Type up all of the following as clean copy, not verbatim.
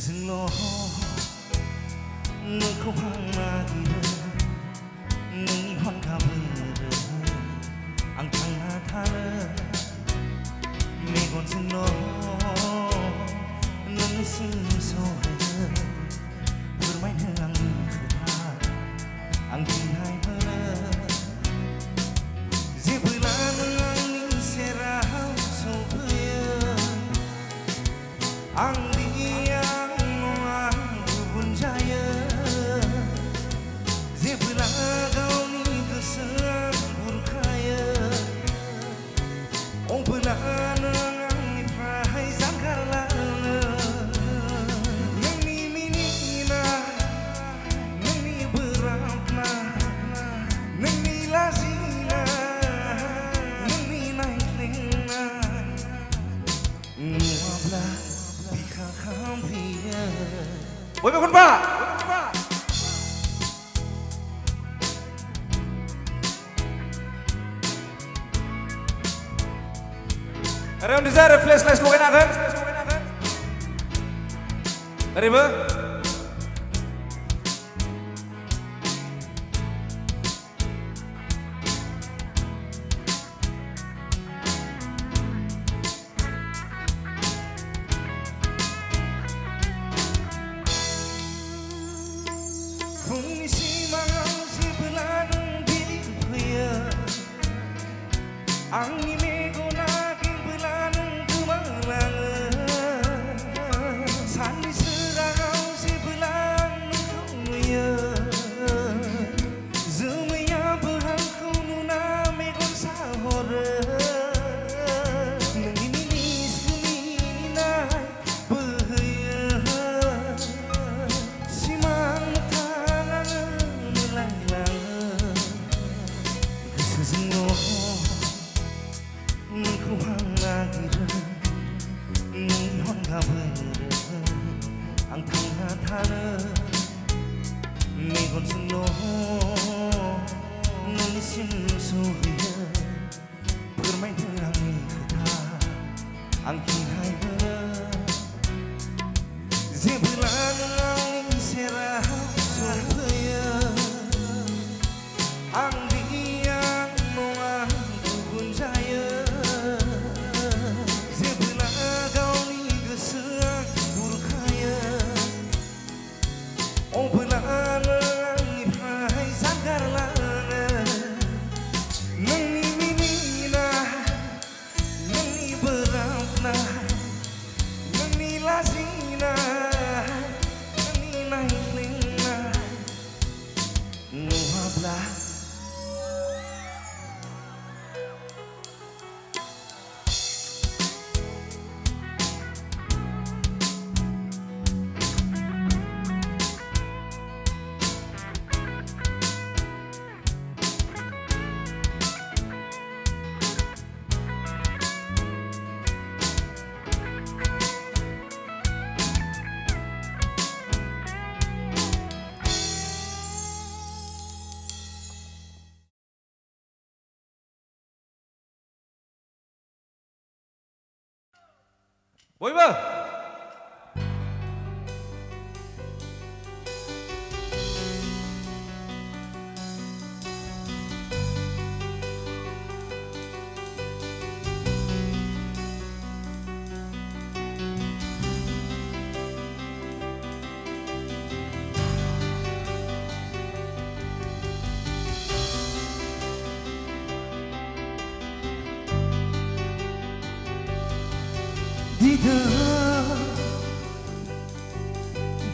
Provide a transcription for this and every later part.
गोसोजोंल' नोंखौ आं नागिरो नोंनि हरखाबोरो आं थांना थानो मेगनजोंल' नोंनिसिम सहैयो फोरमायनो आंनि खोथा आं गिनाय मोनो जेब्ला नों आंनि सेराव सफैयो आं Ôi mẹ con ba. Ada yang desire flash bukan akan? Dari mana? Angin megona kimbelan kemalanger Sani seragau si belang nuya Zemaya berangkau nuna megon sahore Nenginis keminai bahaya Simang tangan melayang Kesezengloh Nungku ang nagira Nungihon kabera Ang tanga-tana Megon selo Nungisin suhia Bermain dengan kita Ang kinai bera Zebelang ang serah suhia Ang diang noang kubun jaya Boy ba?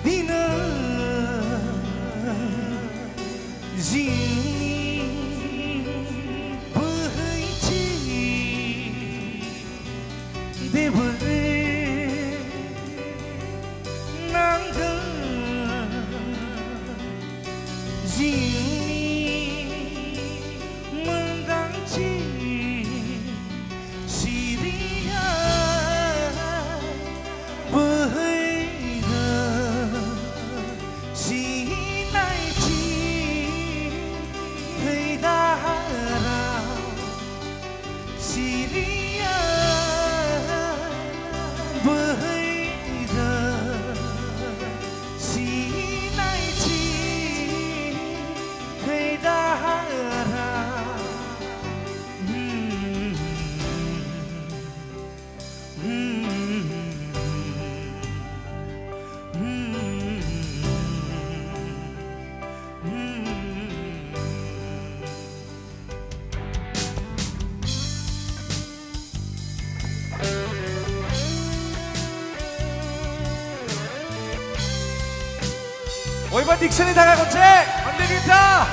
Dina Zini Berhenti Debere Nangga Zini Mengganti Siria Boyband Dixon 이 다가 건체 on the guitar.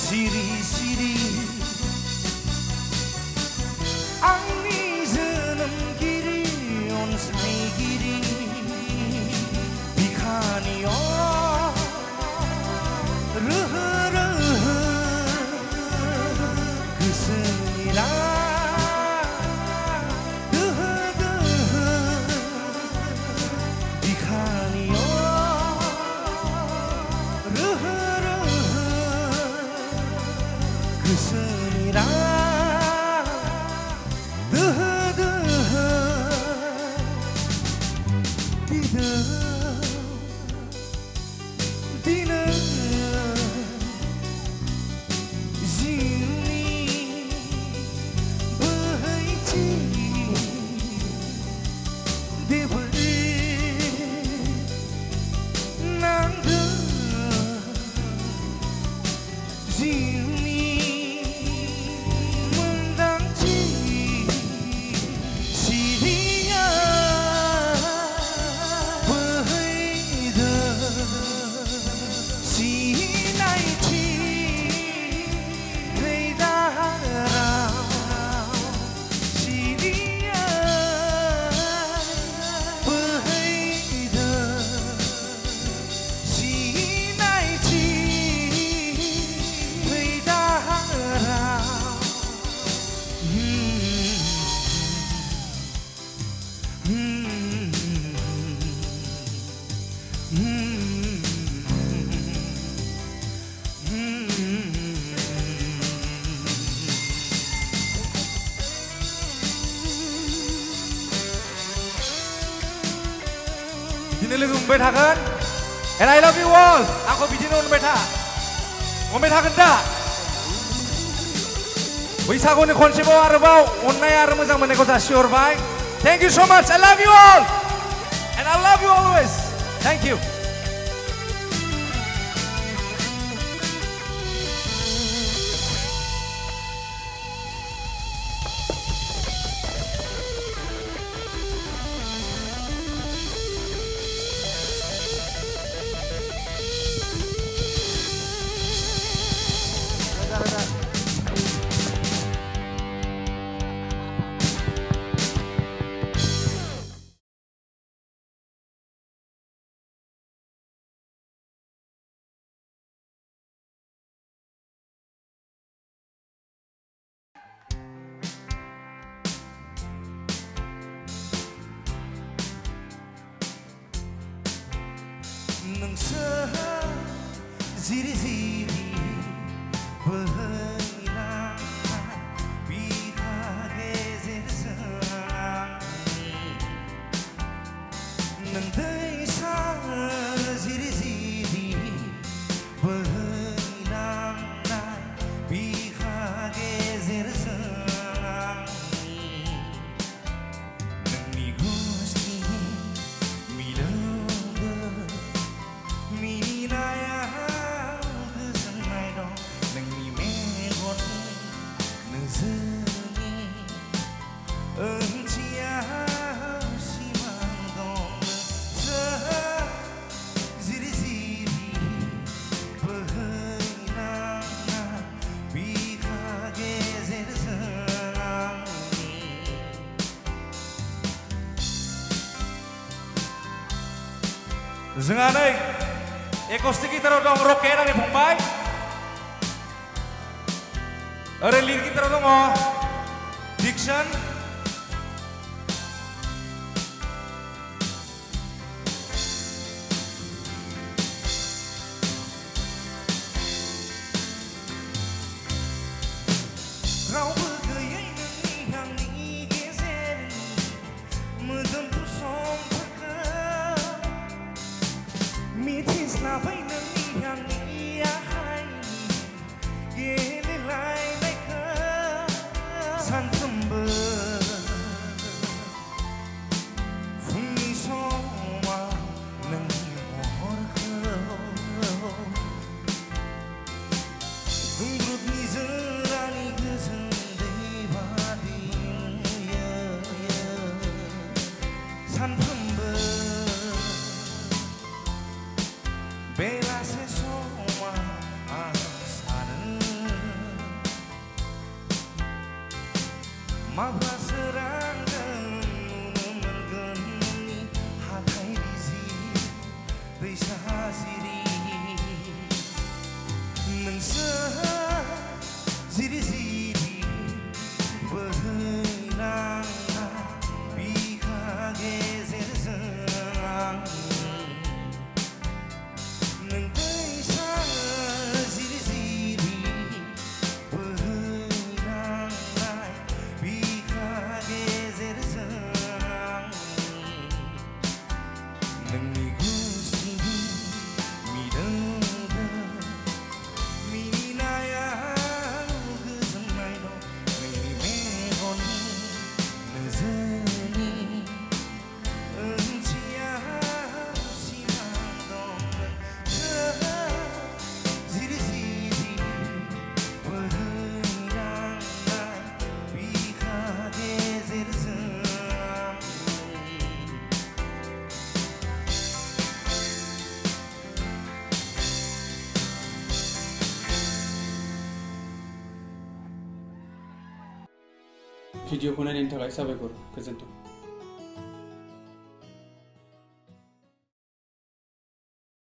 Siri-siri Angni senam kiri on sai kiri Bikhani o ruh Kesenira Bikhani o ruh Kesenira Dina Zini Berhenti Diberi Nangda Zini Dini lagu umbet hakan, and I love you all. Aku bijin umbet ha, umbet hakan dah. बैसागुनि खनसेबाव आरोबाव अननाय आरो मोजां मोननायखौ जासिहरबाय. Thank you so much. I love you all, and I love you always. Thank you. Nangsa ziri-ziri berhilang Biha gezer sangi Nang desa ziri-ziri berhilang Biha gezer sangi Nang ni gusti जोंहा नै एकोस्टिक गिटाराव दं रकेट आंनि फंबाय ओरै लिड गिटाराव दङ डिक्सन रावबो गैयै नोंनि आंनि गेजेरनि मोदोमफ्रु समफोरखौ माब्ला सोरांगोन नुनो मोनगोन नोंनि हाथाइ रिजि दैसा जिरि नोंसोर जिरि जिरि बोहैलांनाय बिखा गेजेरजों नों दैसा जिरि जिरि बोहैलांनाय बिखा गेजेरजों नोंनि गुस्थिनि मिलौदो मिनिनायाव गोजोननाय दं नोंनि मेगननि नोजोरनि ओंथियाव सिमां दं नोंसोर जिरि जिरि बोहैलांनाय बिखा गेजेरजों भिडिअखौ नायनायनि थाखाय साबायखर गोजोन्थों।